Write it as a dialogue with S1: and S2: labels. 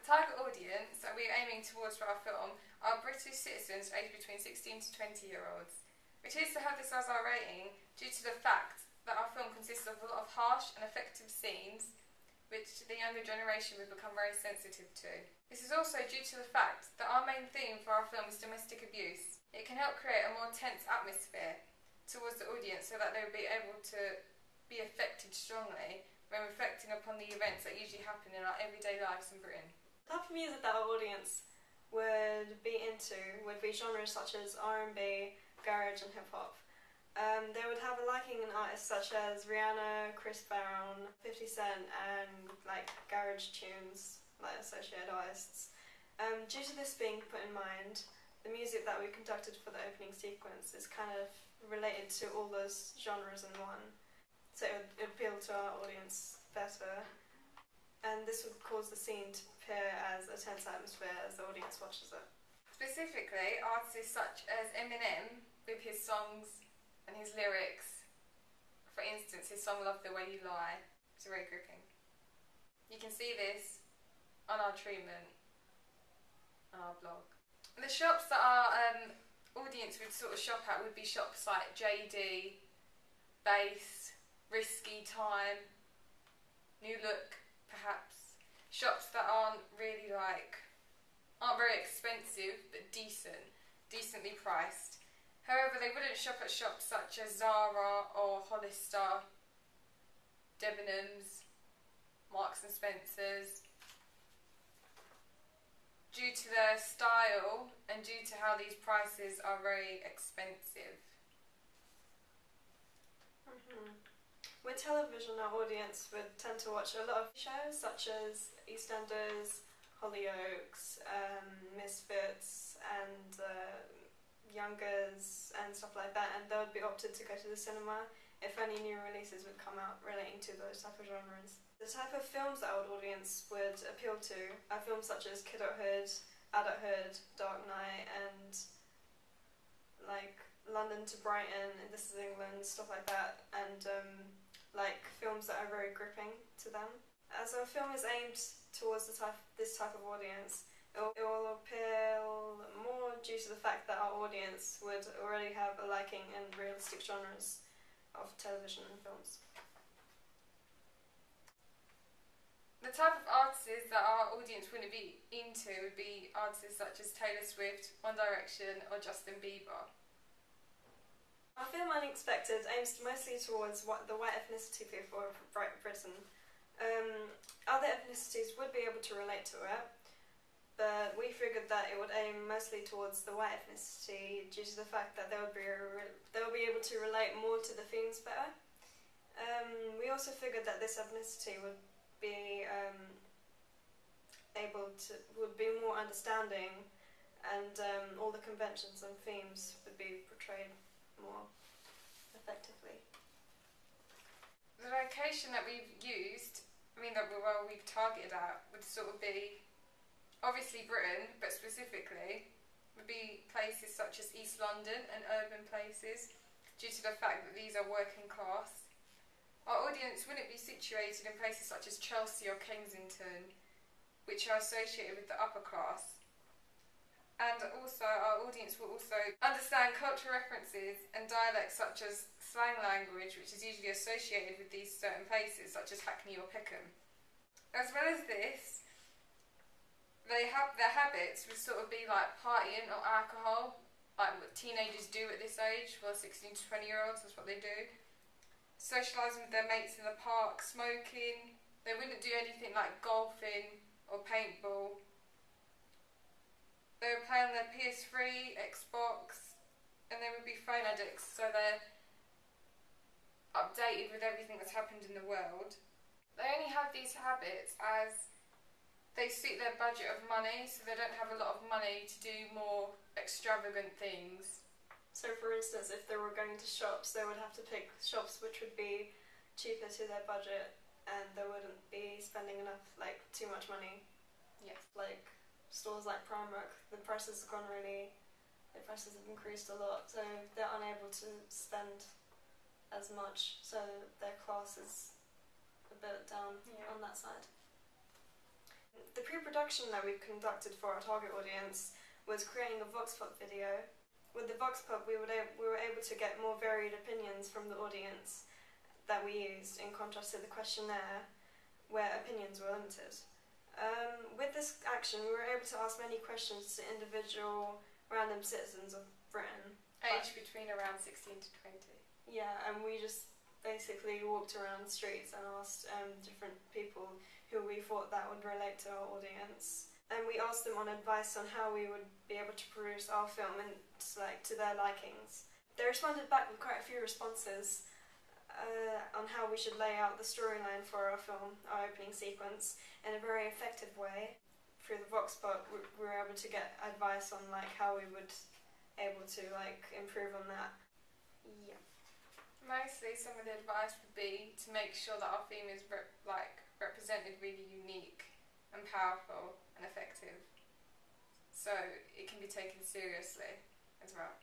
S1: target audience that we're aiming towards for our film are British citizens aged between 16 to 20-year-olds. We choose to have this as our rating due to the fact that our film consists of a lot of harsh and effective scenes which the younger generation would become very sensitive to. This is also due to the fact that our main theme for our film is domestic abuse. It can help create a more tense atmosphere towards the audience so that they will be able to be affected strongly when reflecting upon the events that usually happen in our everyday lives in Britain.
S2: The type of music that our audience would be into would be genres such as R&B, garage and hip-hop. They would have a liking in artists such as Rihanna, Chris Brown, 50 Cent and like garage tunes, like associated artists. Due to this being put in mind, the music that we conducted for the opening sequence is kind of related to all those genres in one. So it would appeal to our audience better, and this would cause the scene to appear as a tense atmosphere as the audience watches it.
S1: Specifically, artists such as Eminem with his songs and his lyrics, for instance his song Love the Way You Lie, is very gripping. You can see this on our treatment, on our blog. The shops that our audience would sort of shop at would be shops like JD, Base, Risky Time, New Look perhaps. Shops that aren't very expensive but decently priced. However, they wouldn't shop at shops such as Zara or Hollister, Debenhams, Marks and Spencer's, due to their style and due to how these prices are very expensive.
S2: With television, our audience would tend to watch a lot of shows such as EastEnders, Hollyoaks, Misfits and Youngers and stuff like that, and they would be opted to go to the cinema if any new releases would come out relating to those type of genres. The type of films that our audience would appeal to are films such as Kidulthood, Adulthood, Dark Knight and like London to Brighton, and This Is England, stuff like that, and like films that are very gripping to them. As our film is aimed towards this type of audience, it will appeal more due to the fact that our audience would already have a liking in realistic genres of television and films.
S1: The type of artists that our audience wouldn't be into would be artists such as Taylor Swift, One Direction or Justin Bieber.
S2: Our film Unexpected aims mostly towards the white ethnicity people of Britain. Other ethnicities would be able to relate to it, but we figured that it would aim mostly towards the white ethnicity due to the fact that they would be able to relate more to the themes better. We also figured that this ethnicity would be would be more understanding, and all the conventions and themes would be portrayed more effectively.
S1: The location that we've used, we've targeted at, would sort of be obviously Britain, but specifically would be places such as East London and urban places, due to the fact that these are working class. Our audience wouldn't be situated in places such as Chelsea or Kensington, which are associated with the upper class. And also, our audience will also understand cultural references and dialects such as slang language, which is usually associated with these certain places, such as Hackney or Peckham. As well as this, their habits would sort of be like partying or alcohol, like what teenagers do at this age, well 16 to 20-year-olds, that's what they do. Socialising with their mates in the park, smoking. They wouldn't do anything like golfing or paintball. They would play on their PS3, Xbox, and they would be phone addicts, so they're updated with everything that's happened in the world. They only have these habits as they suit their budget of money, so they don't have a lot of money to do more extravagant things.
S2: So for instance, if they were going to shops, they would have to pick shops which would be cheaper to their budget, and they wouldn't be spending enough, like too much money.
S1: Yes.
S2: Like stores like Primark, the prices have increased a lot, so they're unable to spend as much, so their class is a bit down on that side. The pre-production that we've conducted for our target audience was creating a Vox Pop video. With the Vox Pop, we were able to get more varied opinions from the audience that we used, in contrast to the questionnaire, where opinions were limited. With this action, we were able to ask many questions to individual random citizens of Britain.
S1: Aged between around 16 to 20.
S2: Yeah, and we just basically walked around the streets and asked different people who we thought that would relate to our audience. And we asked them on advice on how we would be able to produce our film and to their likings. They responded back with quite a few responses on how we should lay out the storyline for our film, our opening sequence, in a very effective way. Through the Vox Pop, we were able to get advice on how we would able to improve on that. Yeah.
S1: Mostly, some of the advice would be to make sure that our theme is represented really unique and powerful and effective, so it can be taken seriously as well.